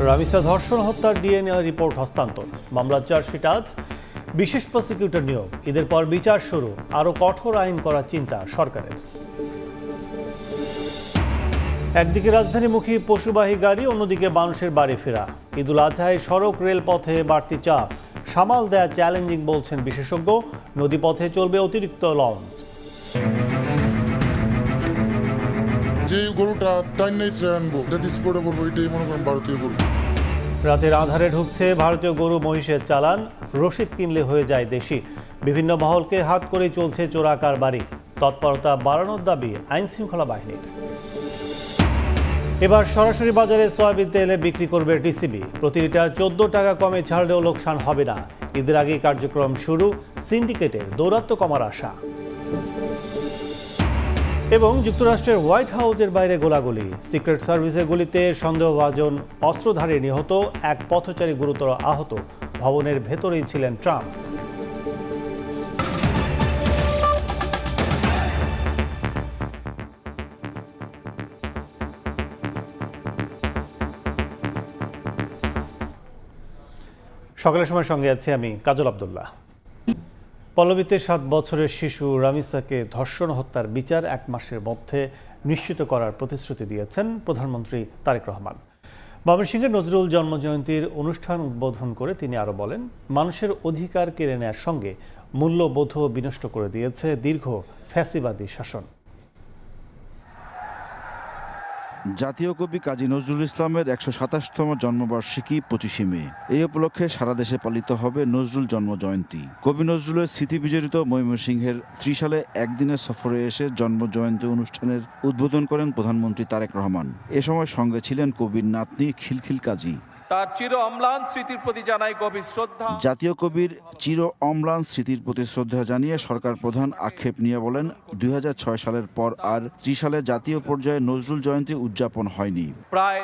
রামিসা ধর্ষণ হত্যার DNA report হস্তান্তর, মামলার চার্জশিট আজ। বিশেষ প্রসিকিউটর নিয়োগ, ঈদের পর বিচার শুরু, আরও কঠোর আইন করার চিন্তা সরকারের। একদিকে রাজধানীমুখী পশুবাহী গাড়ি, অন্যদিকে মানুষের বাড়ি ফেরা। ঈদুল আজহায় সড়ক রেলপথে বাড়তি চাপ সামাল দেয়া চ্যালেঞ্জিং বলছেন বিশেষজ্ঞ। নদীপথে চলবে অতিরিক্ত লঞ্চ। যে গরুটা টাইনাইসরে আনবো, এটা স্পোর্টে বলবো, এটাই মনে করেন ভারতীয় গরু। রাতের আধারে ঢুকছে ভারতীয় গরু মহিষের চালান, রসিদ কিনলে হয়ে যায় দেশি। বিভিন্ন মহলকে হাত করেই চলছে চোরা কারবারি। তৎপরতা বাড়ানোর দাবি আইন শৃঙ্খলা বাহিনীর। এবার সরাসরি বাজারে সয়াবিন তেলে বিক্রি করবে টিসিবি। প্রতি লিটার 14 টাকা কমে ছাড়লেও লোকসান হবে না। ঈদের আগেই কার্যক্রম শুরু, সিন্ডিকেটের দৌরাত্ম্য কমার আশা। এবং যুক্তরাষ্ট্রের হোয়াইট হাউসের বাইরে গোলাগুলি, সিক্রেট সার্ভিসের গুলিতে সন্দেহভাজন অস্ত্রধারী নিহত, এক পথচারী গুরুতর আহত। ভবনের ভেতরেই ছিলেন ট্রাম্প। সকালের সময় সঙ্গে আছি আমি কাজল আব্দুল্লাহ। পল্লবীতে 7 বছরের শিশু রামিসাকে ধর্ষণ হত্যার বিচার 1 মাসের মধ্যে নিশ্চিত করার প্রতিশ্রুতি দিয়েছেন প্রধানমন্ত্রী তারেক রহমান। ময়মনসিংহের নজরুল জন্মজয়ন্তীর অনুষ্ঠান উদ্বোধন করে তিনি আরও বলেন, মানুষের অধিকার কেড়ে নেওয়ার সঙ্গে মূল্যবোধও বিনষ্ট করে দিয়েছে দীর্ঘ ফ্যাসিবাদী শাসন। জাতীয় কবি কাজী নজরুল ইসলামের 127তম জন্মবার্ষিকী 25শে মে। এই উপলক্ষে সারা দেশে পালিত হবে নজরুল জন্মজয়ন্তী। কবি নজরুলের স্মৃতি বিজড়িত ময়মনসিংহের ত্রিশালে একদিনের সফরে এসে জন্মজয়ন্তী অনুষ্ঠানের উদ্বোধন করেন প্রধানমন্ত্রী তারেক রহমান। এ সময় সঙ্গে ছিলেন কবির নাতনি খিলখিল কাজী। তার চির অম্লান স্মৃতির প্রতি জানাই গভীর শ্রদ্ধা। জাতীয় কবির চির অম্লান স্মৃতির প্রতি শ্রদ্ধা জানিয়ে সরকার প্রধান আক্ষেপ নিয়ে বলেন, 2006 সালের পর আর ত্রিশালে জাতীয় পর্যায়ে নজরুল জয়ন্তী উদযাপন হয়নি। প্রায়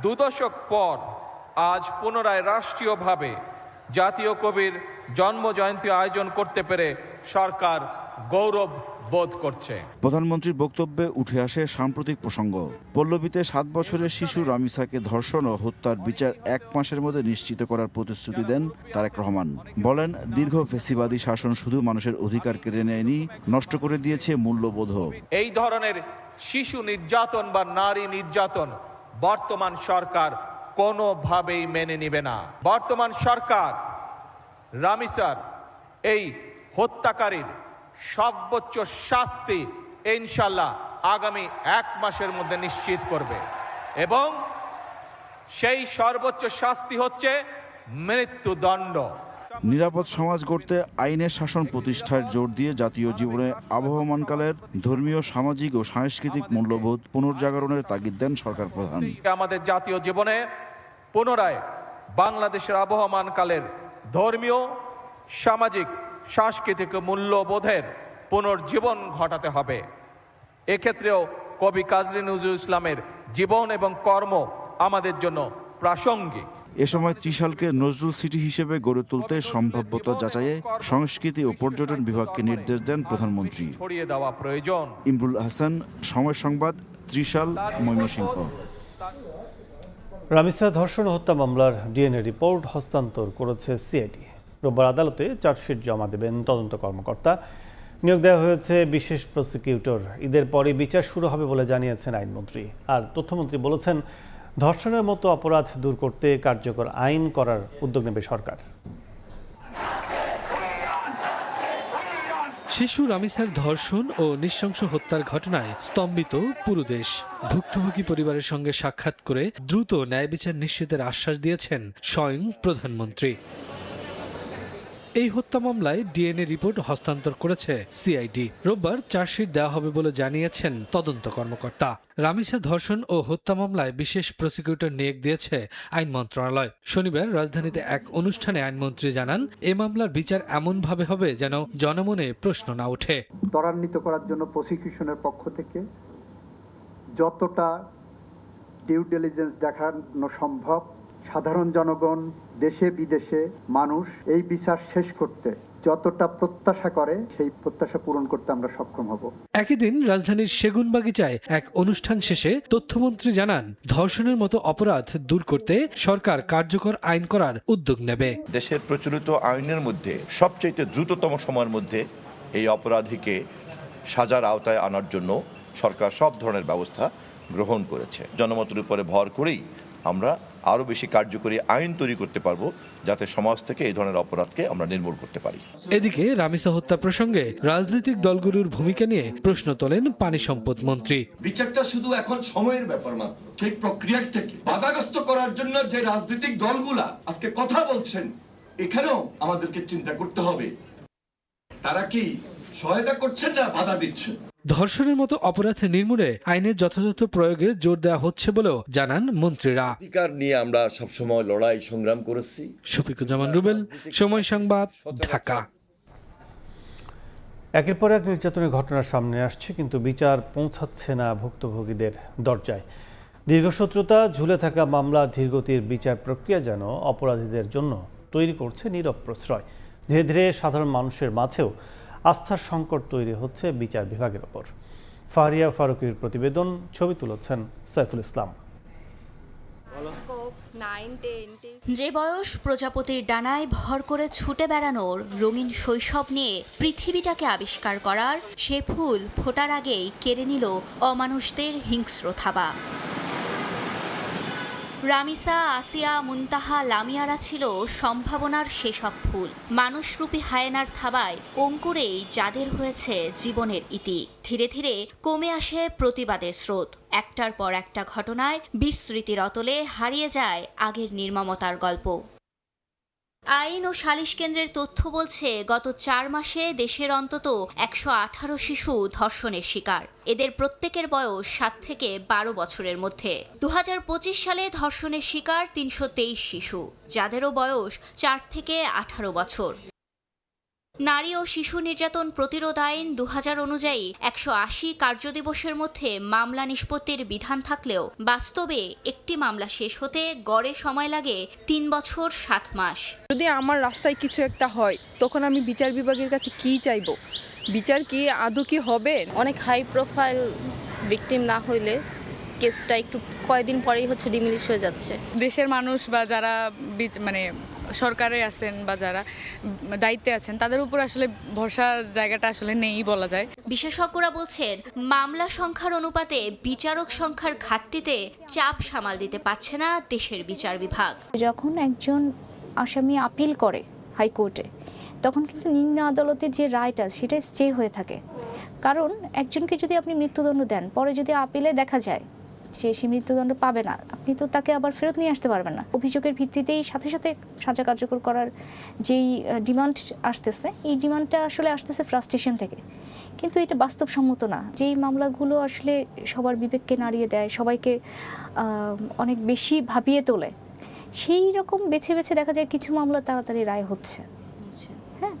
2 দশক পর আজ পুনরায় রাষ্ট্রীয়ভাবে জাতীয় কবির জন্ম জয়ন্তী আয়োজন করতে পেরে সরকার গৌরব বোধ করছে। প্রধানমন্ত্রীর বক্তব্যে উঠে আসে সাম্প্রতিক প্রসঙ্গ। পল্লবীতে 7 বছরের শিশু রামিসাকে ধর্ষণ ও হত্যার বিচার 1 মাসের মধ্যে নিশ্চিত করার প্রতিশ্রুতি দেন তারেক রহমান। বলেন, দীর্ঘ ফ্যাসিবাদী শাসন শুধু মানুষের অধিকার কেড়ে নেয়নি, নষ্ট করে দিয়েছে মূল্যবোধ। এই ধরনের শিশু নির্যাতন বা নারী নির্যাতন বর্তমান সরকার কোনোভাবেই মেনে নেবে না। বর্তমান সরকার রামিসার এই হত্যাকারীর সর্বোচ্চ শাস্তি ইনশাল্লাহ আগামী 1 মাসের মধ্যে নিশ্চিত করবে এবং সেই সর্বোচ্চ শাস্তি হচ্ছে মৃত্যুদণ্ড। নিরাপদ সমাজ গড়তে আইনের শাসন প্রতিষ্ঠার জোর দিয়ে জাতীয় জীবনে আবহমানকালের ধর্মীয়, সামাজিক ও সাংস্কৃতিক মূল্যবোধ পুনর্জাগরণের তাগিদ দেন সরকার প্রধান। আমাদের জাতীয় জীবনে পুনরায় বাংলাদেশের আবহমানকালের ধর্মীয়, সামাজিক, সাংস্কৃতিক মূল্যবোধের পুনর্জীবন ঘটাতে হবে। এক্ষেত্রেও কবি কাজী নজরুল ইসলামের জীবন এবং কর্ম আমাদের জন্য প্রাসঙ্গিক। এ সময় ত্রিশালকে নজরুল সিটি হিসেবে গড়ে তুলতে সম্ভাব্যতা যাচাইয়ে সংস্কৃতি ও পর্যটন বিভাগকে নির্দেশ দেন প্রধানমন্ত্রী। ছড়িয়ে দেওয়া প্রয়োজন। ইমরুল হাসান, সময় সংবাদ, ত্রিশাল, ময়মনসিংহ। রামিসা ধর্ষণ হত্যা মামলার ডিএনএ রিপোর্ট হস্তান্তর করেছে সিআইডি। রোববার আদালতে চার্জশিট জমা দেবেন তদন্ত কর্মকর্তা। নিয়োগ দেওয়া হয়েছে বিশেষ প্রসিকিউটর। ঈদের পরই বিচার শুরু হবে বলে জানিয়েছেন আইনমন্ত্রী। আর তথ্যমন্ত্রী বলেছেন, ধর্ষণের মতো অপরাধ দূর করতে কার্যকর আইন করার উদ্যোগ নেবে সরকার। শিশু রামিসার ধর্ষণ ও নৃশংস হত্যার ঘটনায় স্তম্ভিত পুরো দেশ। ভুক্তভোগী পরিবারের সঙ্গে সাক্ষাৎ করে দ্রুত ন্যায় বিচার নিশ্চিতের আশ্বাস দিয়েছেন স্বয়ং প্রধানমন্ত্রী। এই হত্যা মামলায় ডিএনএ রিপোর্ট হস্তান্তর করেছে সিআইডি। রোববার চার্জশিট দেওয়া হবে বলে জানিয়েছেন তদন্ত কর্মকর্তা। রামিসা ধর্ষণ ও হত্যা মামলায় বিশেষ প্রসিকিউটর নিয়োগ দিয়েছে আইন মন্ত্রণালয়। শনিবার রাজধানীতে এক অনুষ্ঠানে আইনমন্ত্রী জানান, এ মামলার বিচার এমনভাবে হবে যেন জনমনে প্রশ্ন না ওঠে। ত্বরান্বিত করার জন্য প্রসিকিউশনের পক্ষ থেকে যতটা ডিউ ডিলিজেন্স দেখানো সম্ভব, সাধারণ জনগণ, দেশে বিদেশে মানুষ এই বিচার শেষ করতে যতটা প্রত্যাশা করে সেই প্রত্যাশা পূরণ করতে আমরা সক্ষম হব। একই দিন রাজধানীর সেগুনবাগিচায় এক অনুষ্ঠান শেষে তথ্যমন্ত্রী জানান, ধর্ষণের মতো অপরাধ দূর করতে সরকার কার্যকর আইন করার উদ্যোগ নেবে। দেশের প্রচলিত আইনের মধ্যে সবচেয়ে দ্রুততম সময়ের মধ্যে এই অপরাধীকে সাজার আওতায় আনার জন্য সরকার সব ধরনের ব্যবস্থা গ্রহণ করেছে। জনমতের উপরে ভর করেই আমরা আরও বেশি কার্যকরী আইন তৈরি করতে পারবো, যাতে সমাজ থেকে এই ধরনের অপরাধকে আমরা নির্মূল করতে পারি। এদিকে রামিসা হত্যা প্রসঙ্গে রাজনৈতিক দলগুলোর ভূমিকা নিয়ে প্রশ্ন তোলেন পানি সম্পদ মন্ত্রী। বিচারটা শুধু এখন সময়ের ব্যাপার মাত্র। সেই প্রক্রিয়াটাকে বাধাগ্রস্ত করার জন্য যে রাজনৈতিক দলগুলা আজকে কথা বলছেন, এখানেও আমাদেরকে চিন্তা করতে হবে তারা কি সহায়তা করছেন না বাধা দিচ্ছেন। ধর্ষণের মতো অপরাধ নির্মূলে আইনের যথাযথ প্রয়োগে জোর দেওয়া হচ্ছে বলেও জানান মন্ত্রীরা। অধিকার নিয়ে আমরা সবসময় লড়াই সংগ্রাম করেছি। শফিকুজ্জামান রুবেল, সময় সংবাদ, ঢাকা। একের পর এক নির্যাতনের ঘটনা সামনে আসছে, কিন্তু বিচার পৌঁছাচ্ছে না ভুক্তভোগীদের দরজায়। দীর্ঘশত্রুতা, ঝুলে থাকা মামলার ধীরগতির বিচার প্রক্রিয়া যেন অপরাধীদের জন্য তৈরি করছে নীরব প্রশ্রয়। ধীরে ধীরে সাধারণ মানুষের মাঝেও আস্থার সংকট তৈরি হচ্ছে বিচার বিভাগের ওপর। ফারিয়া ফারুকের প্রতিবেদন, ছবি তুলেছেন সাইফুল ইসলাম। যে বয়স প্রজাপতির ডানায় ভর করে ছুটে বেড়ানোর, রঙিন শৈশব নিয়ে পৃথিবীটাকে আবিষ্কার করার, সে ফুল ফোটার আগেই কেড়ে নিল অমানুষদের হিংস্র থাবা। রামিসা, আসিয়া, মুনতাহা, লামিয়ারা ছিল সম্ভাবনার সেসব ফুল। মানুষরূপী হায়েনার থাবায় অঙ্কুরেই যাদের হয়েছে জীবনের ইতি। ধীরে ধীরে কমে আসে প্রতিবাদের স্রোত। একটার পর একটা ঘটনায় বিস্মৃতির অতলে হারিয়ে যায় আগের নির্মমতার গল্প। আইন ও সালিশ কেন্দ্রের তথ্য বলছে, গত 4 মাসে দেশের অন্তত 118 শিশু ধর্ষণের শিকার। এদের প্রত্যেকের বয়স 7 থেকে 12 বছরের মধ্যে। 2025 সালে ধর্ষণের শিকার 323 শিশু, যাদেরও বয়স 4 থেকে 18 বছর। নারী ও শিশু নির্যাতন প্রতিরোধ আইন 2000 অনুযায়ী 180 কার্যদিবসের মধ্যে মামলা নিষ্পত্তির বিধান থাকলেও বাস্তবে একটি মামলা শেষ হতে গড়ে সময় লাগে 3 বছর 7 মাস। যদি আমার রাস্তায় কিছু একটা হয়, তখন আমি বিচার বিভাগের কাছে কি চাইবো? বিচার কি আদৌ কি হবে? অনেক হাই প্রোফাইল ভিকটিম না হইলে কেসটা একটু কয়েকদিন পরেই ডিমিলিশ হয়ে যাচ্ছে। দেশের মানুষ বা যারা মানে সরকারে আছেন বা যারা দায়িত্বে আছেন, তাদের উপর আসলে ভরসার জায়গাটা আসলে নেই বলা যায়। বিশেষজ্ঞরা বলছেন, মামলা সংখ্যার অনুপাতে বিচারক সংখ্যার ঘাটতিতে চাপ সামাল দিতে পারছে না দেশের বিচার বিভাগ। যখন একজন আসামি আপিল করে হাইকোর্টে, তখন কিন্তু নিম্ন আদালতের যে রায়টা সেটা স্টে হয়ে থাকে। কারণ একজনকে যদি আপনি মৃত্যুদণ্ড দেন, পরে যদি আপিলে দেখা যায় যে সে মৃত্যুদণ্ড পাবে না, আপনি তো তাকে আবার ফেরত নিয়ে আসতে পারবেন না। অভিযোগের ভিত্তিতেই সাথে সাথে সাজা কার্যকর করার যেই ডিমান্ড আসতেছে, এই ডিমান্ডটা আসলে আসতেছে ফ্রাস্ট্রেশন থেকে, কিন্তু এটা বাস্তবসম্মত না। যেই মামলাগুলো আসলে সবার বিবেককে নাড়িয়ে দেয়, সবাইকে অনেক বেশি ভাবিয়ে তোলে, সেই রকম বেছে বেছে দেখা যায় কিছু মামলা তাড়াতাড়ি রায় হচ্ছে। হ্যাঁ,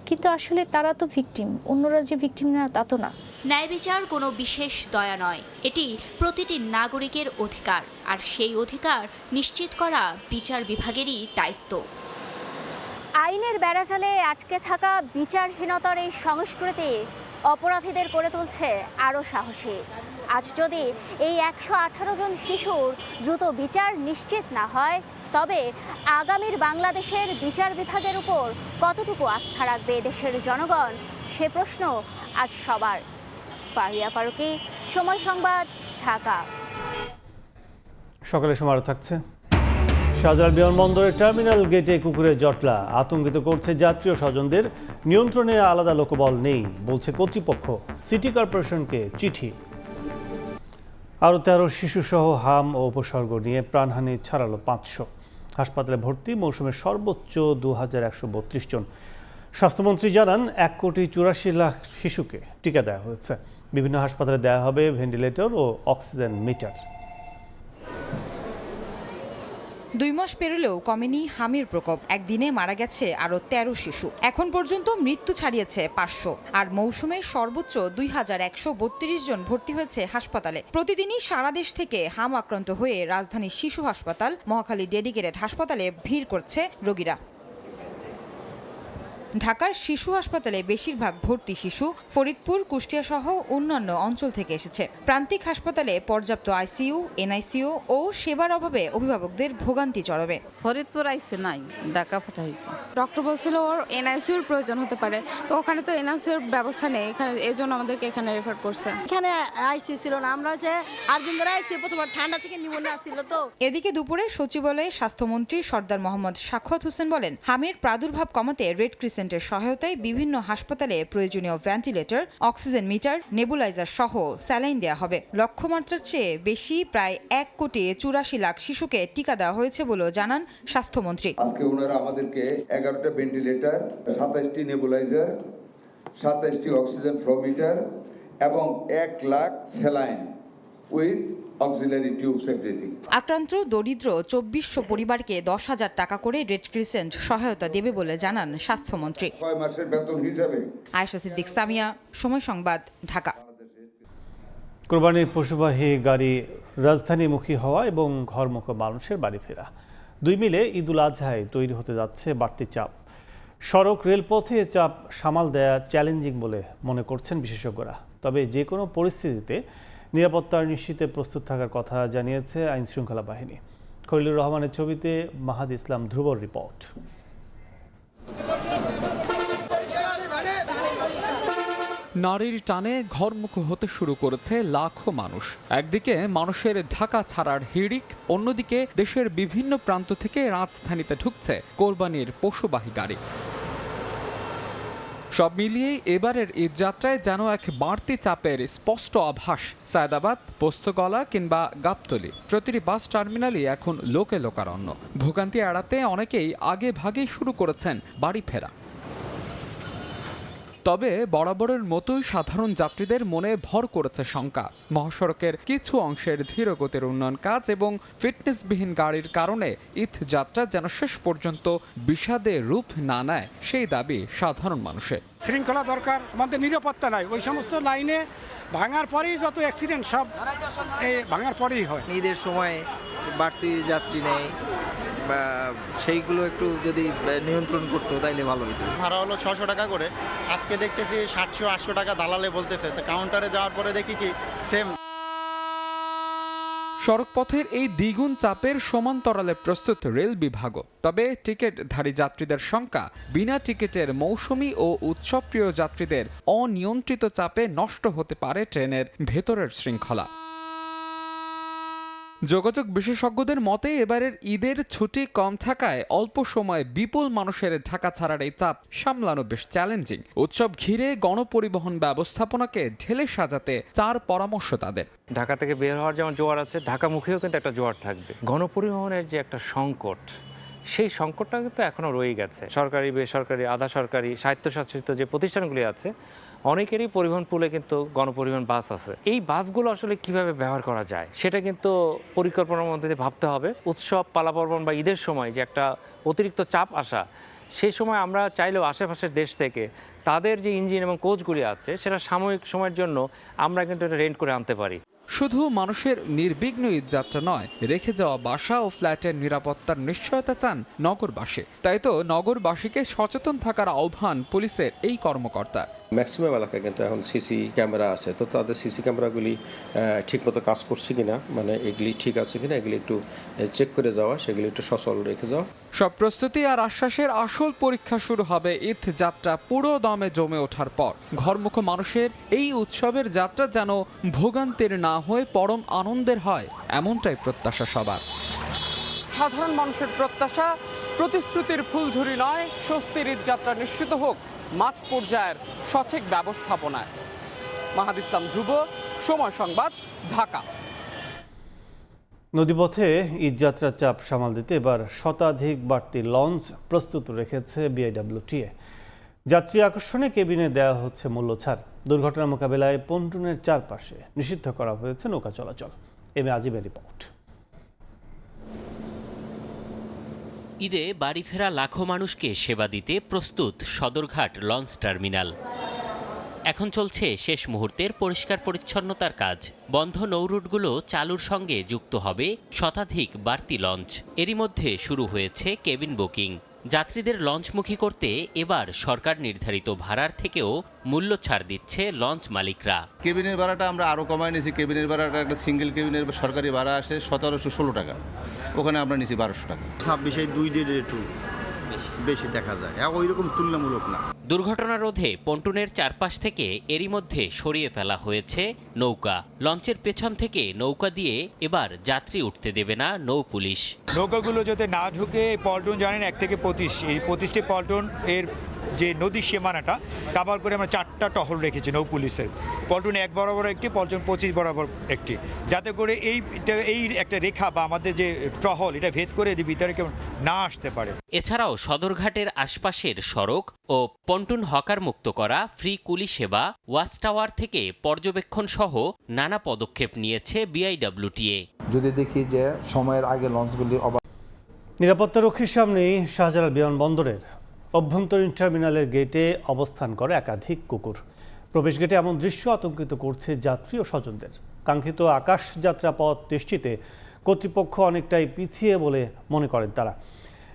কিন্তু আসলে তারা তো ভিকটিম, অন্যরা যে ভিকটিম না তা তো না। ন্যায় বিচার কোনো বিশেষ দয়া নয়, এটি প্রতিটি নাগরিকের অধিকার, আর সেই অধিকার নিশ্চিত করা বিচার বিভাগেরই দায়িত্ব। আইনের বেড়াজালে আটকে থাকা বিচারহীনতার এই সংস্কৃতি অপরাধীদের করে তুলছে আরও সাহসী। আজ যদি এই 118 জন শিশুর দ্রুত বিচার নিশ্চিত না হয়, তবে আগামীর বাংলাদেশের বিচার বিভাগের উপর কতটুকু আস্থা রাখবে দেশের জনগণ, সে প্রশ্ন আজ সবার। ফারিয়া ফারুকি, সময় সংবাদ, ঢাকা। সকালে সময় আরও থাকছে। শাহজালাল বিমানবন্দরের টার্মিনাল গেটে কুকুরের জটলা আতঙ্কিত করছে যাত্রী ও স্বজনদের। নিয়ন্ত্রণে আলাদা লোকবল নেই বলছে কর্তৃপক্ষ, সিটি কর্পোরেশনকে চিঠি। আরও 13 শিশুসহ হাম ও উপসর্গ নিয়ে প্রাণহানি ছাড়ালো 500। হাসপাতালে ভর্তি মৌসুমের সর্বোচ্চ 2132 জন। স্বাস্থ্যমন্ত্রী জানান, 1,84,00,000 শিশুকে টিকা দেওয়া হয়েছে। বিভিন্ন হাসপাতালে দেওয়া হবে ভেন্টিলেটর ও অক্সিজেন মিটার। 2 মাস পেরোলেও কমেনি হামির প্রকোপ। একদিনে মারা গেছে আরও 13 শিশু। এখন পর্যন্ত মৃত্যু ছাড়িয়েছে 500। আর মৌসুমে সর্বোচ্চ 2132 জন ভর্তি হয়েছে হাসপাতালে। প্রতিদিনই সারা দেশ থেকে হাম আক্রান্ত হয়ে রাজধানীর শিশু হাসপাতাল, মহাখালী ডেডিকেটেড হাসপাতালে ভিড় করছে রোগীরা। ঢাকার শিশু হাসপাতালে বেশিরভাগ ভর্তি শিশু ফরিদপুর, কুষ্টিয়া সহ অন্যান্য অঞ্চল থেকে এসেছে। প্রান্তিক হাসপাতালে পর্যাপ্ত আইসিইউ, এনআইসিইউ ও সেবার অভাবে অভিভাবকদের ভোগান্তি চড়াবে। ফরিদপুর আইসে নাই, ঢাকা পাঠাইছে। ডক্টর বলছিল ওর এনআইসিউর প্রয়োজন হতে পারে, তো ওখানে তো এনআইসিউর ব্যবস্থা নেই এখানে, এই জন্য আমাদেরকে এখানে রেফার করছে। এখানে আইসিইউ ছিল না, আমরা যে 8 দিন ধরে আইসিইউ, প্রথমবার ঠান্ডা থেকে নিউমোনিয়া ছিল তো। এদিকে দুপুরে সচিবালয়ে স্বাস্থ্যমন্ত্রী সর্দার মোহাম্মদ সাখাওয়াত হোসেন বলেন, হামির প্রাদুর্ভাব কমাতে রেড ক্রিসেন্টের সহায়তায় বিভিন্ন হাসপাতালে প্রয়োজনীয় ভেন্টিলেটর, অক্সিজেন মিটার, নেবুলাইজার সহ স্যালাইন দেওয়া হবে। লক্ষ্যমাত্রার চেয়ে বেশি প্রায় 1,84,00,000 শিশুকে টিকা দেওয়া হয়েছে বলেও জানান স্বাস্থ্যমন্ত্রী। আজকে ওনারা আমাদেরকে 11টা ভেন্টিলেটর, 27টি নেবুলাইজার, 27টি অক্সিজেন ফ্লো মিটার এবং 1 lakh saline with auxiliary tubes everything. আক্রান্ত দরিদ্র 2400 পরিবারকে 10,000 টাকা করে রেড ক্রিসেন্ট সহায়তা দেবে বলে জানান স্বাস্থ্যমন্ত্রী। 6 মাসের বেতন হিসাবে। আয়েশা সিদ্দিক, সামিয়া, সময় সংবাদ, ঢাকা। কোরবানির পশুবাহী গাড়ি রাজধানীমুখী হওয়া এবং ঘরমুখো মানুষের বাড়ি ফেরা, দুই মিলে ঈদুল আজহায় তৈরি হতে যাচ্ছে বাড়তি চাপ। সড়ক রেলপথে চাপ সামাল দেয়া চ্যালেঞ্জিং বলে মনে করছেন বিশেষজ্ঞরা। তবে যে কোনো পরিস্থিতিতে নিরাপত্তা নিশ্চিতে প্রস্তুত থাকার কথা জানিয়েছে আইনশৃঙ্খলা বাহিনী। খলিলুর রহমানের ছবিতে মাহাদ ইসলাম ধ্রুবর রিপোর্ট। নারীর টানে ঘরমুখো হতে শুরু করেছে লাখো মানুষ। একদিকে মানুষের ঢাকা ছাড়ার হিড়িক, অন্যদিকে দেশের বিভিন্ন প্রান্ত থেকে রাজধানীতে ঢুকছে কোরবানির পশুবাহী গাড়ি। সব মিলিয়ে এবারের ঈদ যাত্রায় যেন এক বাড়তি চাপের স্পষ্ট আভাস। সায়দাবাদ, পোস্তগলা কিংবা গাবতলী, প্রতিটি বাস টার্মিনালই এখন লোকে লোকারণ্য। ভোগান্তি এড়াতে অনেকেই আগে ভাগেই শুরু করেছেন বাড়ি ফেরা। তবে বরাবরের মতোই সাধারণ যাত্রীদের মনে ভর করেছে শঙ্কা। মহাসড়কের কিছু অংশের ধীরগতির উন্নয়ন কাজ এবং ফিটনেসবিহীন গাড়ির কারণে ঈদ যাত্রা যেন শেষ পর্যন্ত বিষাদে রূপ না নেয়, সেই দাবি সাধারণ মানুষের। শৃঙ্খলা দরকার, আমাদের নিরাপত্তা নাই। ওই সমস্ত লাইনে ভাঙার পরেই যত অ্যাক্সিডেন্ট সব এই ভাঙার পরেই হয়। ঈদের সময় বাড়তি যাত্রী নেই, বা সেইগুলো একটু যদি নিয়ন্ত্রণ করতো তাইলে ভালো হতো। ভাড়া হলো 600 টাকা করে, আজকে দেখতেছি 700-800 টাকা দালালে বলতেছে। তো কাউন্টারে যাওয়ার পরে দেখি কি সেম। সড়কপথের এই দ্বিগুণ চাপের সমান্তরালে প্রস্তুত রেল বিভাগও। তবে টিকিটধারী যাত্রীদের সংখ্যা বিনা টিকিটের মৌসুমি ও উৎসবপ্রিয় যাত্রীদের অনিয়ন্ত্রিত চাপে নষ্ট হতে পারে ট্রেনের ভেতরের শৃঙ্খলা। যোগাযোগ বিশেষজ্ঞদের মতে এবারের ঈদের ছুটি কম থাকায় অল্প সময়ে বিপুল মানুষের ঢাকা ছাড়ার এই চাপ সামলানো বেশ চ্যালেঞ্জিং। উৎসব ঘিরে গণপরিবহন ব্যবস্থাপনাকে ঢেলে সাজাতে 4 পরামর্শ তাদের। ঢাকা থেকে বের হওয়ার যেমন জোয়ার আছে, ঢাকামুখীও কিন্তু একটা জোয়ার থাকবে। গণপরিবহনের যে একটা সংকট, সেই সংকটটা কিন্তু এখনও রয়ে গেছে। সরকারি, বেসরকারি, আধা সরকারি, স্বায়ত্তশাসিত যে প্রতিষ্ঠানগুলি আছে, অনেকেরই পরিবহন পুলে কিন্তু গণপরিবহন বাস আছে। এই বাসগুলো আসলে কিভাবে ব্যবহার করা যায় সেটা কিন্তু পরিকল্পনার মধ্যে ভাবতে হবে। উৎসব, পালাপার্বণ বা ঈদের সময় যে একটা অতিরিক্ত চাপ আসা, সেই সময় আমরা চাইলেও আশেপাশের দেশ থেকে তাদের যে ইঞ্জিন এবং কোচগুলি আছে সেটা সাময়িক সময়ের জন্য আমরা কিন্তু এটা রেন্ট করে আনতে পারি। শুধু মানুষের নির্বিঘ্ন ঈদযাত্রা নয়, রেখে যাওয়া বাসা ও ফ্ল্যাটের নিরাপত্তার নিশ্চয়তা চান নগরবাসী। তাই তো নগরবাসীকে সচেতন থাকার আহ্বান পুলিশের এই কর্মকর্তা। ম্যাক্সিমাম এলাকায় কিন্তু এখন সিসি ক্যামেরা আছে, তো তাদের সিসি ক্যামেরাগুলি ঠিকমতো কাজ করছে কিনা, মানে এগুলি ঠিক আছে কিনা, এগুলি একটু চেক করে যাওয়া, সেগুলি একটু সচল রেখে যাওয়া। সব প্রস্তুতি আর আশ্বাসের আসল পরীক্ষা শুরু হবে ঈদ যাত্রা পুরো দমে জমে ওঠার পর। ঘরমুখো মানুষের এই উৎসবের যাত্রা যেন ভোগান্তির না হয়ে পরম আনন্দের হয়, এমনটাই প্রত্যাশা সবার। সাধারণ মানুষের প্রত্যাশা প্রতিশ্রুতির ফুলঝুরি নয়, স্বস্তির ঈদ যাত্রা নিশ্চিত হোক মাঠ পর্যায়ের সঠিক ব্যবস্থাপনায়। মাহাদ ইসলাম ধ্রুব, সময় সংবাদ, ঢাকা। নদীপথে ঈদযাত্রার চাপ সামাল দিতে এবার শতাধিক বাড়তি লঞ্চ প্রস্তুত রেখেছে বিআইডব্লিউটিএ। যাত্রী আকর্ষণে কেবিনে দেওয়া হচ্ছে মূল্য ছাড়। দুর্ঘটনা মোকাবেলায় পন্টুনের চারপাশে নিষিদ্ধ করা হয়েছে নৌকা চলাচল। M A আজিমের report. ঈদে বাড়ি ফেরা লাখো মানুষকে সেবা দিতে প্রস্তুত সদরঘাট লঞ্চ টার্মিনাল। এখন চলছে শেষ মুহূর্তের পরিষ্কার পরিচ্ছন্নতার কাজ। বন্ধ নৌরুটগুলো চালুর সঙ্গে যুক্ত হবে শতাধিক বাড়তি লঞ্চ। এরই মধ্যে শুরু হয়েছে কেবিন বুকিং। যাত্রীদের লঞ্চমুখী করতে এবার সরকার নির্ধারিত ভাড়ার থেকেও মূল্য ছাড় দিচ্ছে লঞ্চ মালিকরা। কেবিনের ভাড়াটা আমরা আরও কমায় নিয়েছি। কেবিনের ভাড়াটা একটা সিঙ্গেল কেবিনের সরকারি ভাড়া আসে 1716 টাকা, ওখানে আমরা নিয়েছি 1200 টাকা। 26 2 ডের একটু বেশি দেখা যায়, ওই রকম তুলনামূলক না। দুর্ঘটনা রোধে পন্টুনের চারপাশ থেকে এরই মধ্যে সরিয়ে ফেলা হয়েছে নৌকা। লঞ্চের পেছন থেকে নৌকা দিয়ে এবার যাত্রী উঠতে দেবে না নৌ পুলিশ। নৌকাগুলো যাতে না ঢুকে, পল্টন জানেন 1 থেকে 25, এই 25টি পল্টন এর যে নদীর সীমানাটা কাভার করে আমরা 4টা টহল রেখেছি নৌ পুলিশের। পল্টন 1 বরাবর একটি, পল্টন 25 বরাবর একটি, যাতে করে এই একটা রেখা বা আমাদের যে টহল এটা ভেদ করে ভিতরে কেউ না আসতে পারে। এছাড়াও সদরঘাটের আশপাশের সড়ক ও পন্টুন হকার মুক্ত করা, ফ্রি কুলি সেবা, ওয়াচ টাওয়ার থেকে পর্যবেক্ষণ সহ নানা পদক্ষেপ নিয়েছে বিআইডব্লিউটিএ। যদি দেখি যে সময়ের আগে লঞ্চগুলি নিরাপত্তারক্ষীর সামনেই শাহজালাল বিমানবন্দরের অভ্যন্তরীণ টার্মিনালের গেটে অবস্থান করে একাধিক কুকুর। প্রবেশ গেটে এমন দৃশ্য আতঙ্কিত করছে যাত্রী ও স্বজনদের। কাঙ্ক্ষিত আকাশ যাত্রা পথ নিশ্চিতে কর্তৃপক্ষ অনেকটাই পিছিয়ে বলে মনে করেন তারা।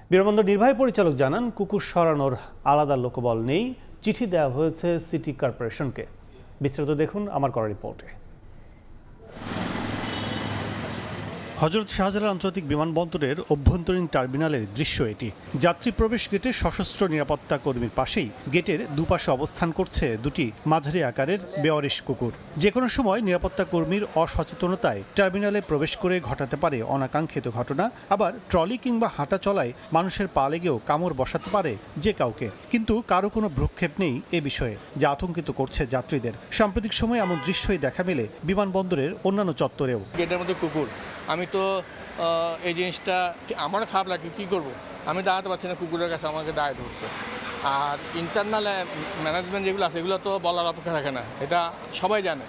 বিমানবন্দর নির্বাহী পরিচালক জানান, কুকুর সরানোর আলাদা লোকবল নেই, চিঠি দেওয়া হয়েছে সিটি কর্পোরেশনকে। বিস্তারিত দেখুন আমার করা রিপোর্টে। হযরত শাহজালাল আন্তর্জাতিক বিমানবন্দরের অভ্যন্তরীণ টার্মিনালের দৃশ্য এটি। যাত্রী প্রবেশ গেটে সশস্ত্র নিরাপত্তা কর্মীর পাশেই গেটের দুপাশে অবস্থান করছে দুটি মাঝারি আকারের বেওয়ারিশ কুকুর। যে কোনো সময় নিরাপত্তা কর্মীর অসচেতনতায় টার্মিনালে প্রবেশ করে ঘটাতে পারে অনাকাঙ্ক্ষিত ঘটনা। আবার ট্রলি কিংবা হাঁটা চলায় মানুষের পা লেগেও কামড় বসাতে পারে যে কাউকে। কিন্তু কারো কোনো ভ্রুক্ষেপ নেই এ বিষয়ে, যা আতঙ্কিত করছে যাত্রীদের। সাম্প্রতিক সময়ে এমন দৃশ্যই দেখা মেলে বিমানবন্দরের অন্যান্য চত্বরেও। গেটের মধ্যে কুকুর, আমি তো এই জিনিসটা আমারও খারাপ লাগে, কী করব, আমি দাঁড়াতে পারছি না, কুকুরের কাছে আমাকে দাঁড়াতে হচ্ছে। আর ইন্টারনাল ম্যানেজমেন্ট যেগুলো আছে এগুলো তো বলার অপেক্ষা রাখে না, এটা সবাই জানে,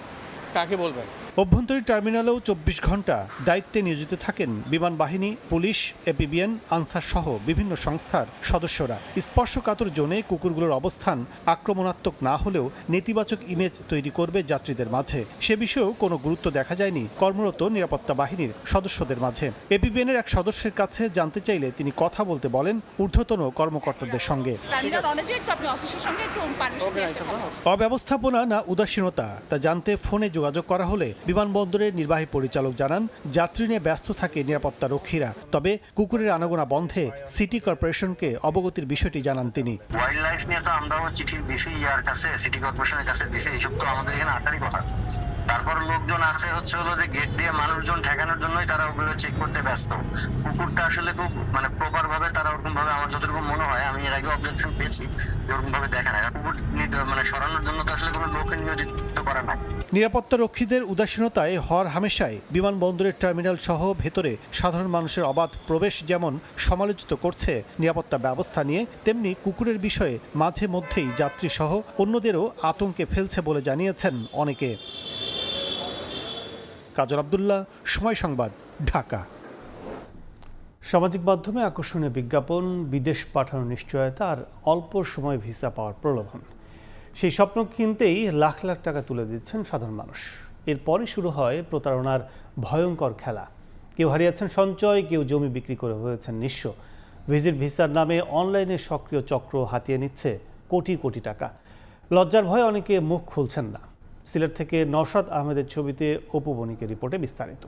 কাকে বলবেন। অভ্যন্তরীণ টার্মিনালেও 24 ঘন্টা দায়িত্বে নিয়োজিত থাকেন বিমান বাহিনী, পুলিশ, এপিবিএন, আনসার সহ বিভিন্ন সংস্থার সদস্যরা। স্পর্শকাতর জোনে কুকুরগুলোর অবস্থান আক্রমণাত্মক না হলেও নেতিবাচক ইমেজ তৈরি করবে যাত্রীদের মাঝে, সে বিষয়েও কোনো গুরুত্ব দেখা যায়নি কর্মরত নিরাপত্তা বাহিনীর সদস্যদের মাঝে। এপিবিএনের এক সদস্যের কাছে জানতে চাইলে তিনি কথা বলতে বলেন ঊর্ধ্বতন কর্মকর্তাদের সঙ্গে। অব্যবস্থাপনা না উদাসীনতা তা জানতে ফোনে যোগাযোগ করা হলে বিমানবন্দরের নির্বাহী পরিচালক জানান, যাত্রী নিয়ে ব্যস্ত থাকে নিরাপত্তা রক্ষীরা। তবে কুকুরের আনাগোনা বন্ধে সিটি কর্পোরেশনকে অবগতির বিষয়টি জানান তিনি। ওয়াইল্ড লাইফ নিয়ে তো আমরাও চিঠি দিছি ইয়ার কাছে, সিটি কর্পোরেশনের কাছে দিছি, এইসব তো আমাদের এখানে আটারই কথা। তারপর লোকজন আছে হলো যে গেট দিয়ে মানুষজন ঠেকানোর জন্যই তারা ওগুলো চেক করতে ব্যস্ত। কুকুরটা আসলে খুব প্রপার ভাবে তারা ওরকম ভাবে, আমার যতটুকু মনে হয়, আমি এর আগে অবজেকশন পেয়েছি, ওরকম ভাবে দেখা নাই। কুকুর সরানোর জন্য তো আসলে কোনো লোককে নিয়োজিত করা নাই। নিরাপত্তা রক্ষীদের উদাসীনতায় হর হামেশায় বিমানবন্দরের টার্মিনাল সহ ভেতরে সাধারণ মানুষের অবাধ প্রবেশ যেমন সমালোচিত করছে নিরাপত্তা ব্যবস্থা নিয়ে, তেমনি কুকুরের বিষয়ে মাঝে মধ্যেই যাত্রী সহ অন্যদেরও আতঙ্কে ফেলছে বলে জানিয়েছেন অনেকে। কাজল আব্দুল্লাহ, সময় সংবাদ, ঢাকা। সামাজিক মাধ্যমে আকর্ষণীয় বিজ্ঞাপন, বিদেশ পাঠানোর নিশ্চয়তা আর অল্প সময় ভিসা পাওয়ার প্রলোভন, সেই স্বপ্ন কিনতেই লাখ লাখ টাকা তুলে দিচ্ছেন সাধারণ মানুষ। এরপরই শুরু হয় প্রতারণার ভয়ঙ্কর খেলা। কেউ হারিয়েছেন সঞ্চয়, কেউ জমি বিক্রি করে হয়েছেন নিঃস্ব। ভিজিট ভিসার নামে অনলাইনে সক্রিয় চক্র হাতিয়ে নিচ্ছে কোটি কোটি টাকা। লজ্জার ভয়ে অনেকে মুখ খুলছেন না। সিলেট থেকে নওশাদ আহমেদের ছবিতে অপু বণিকের রিপোর্টে বিস্তারিত।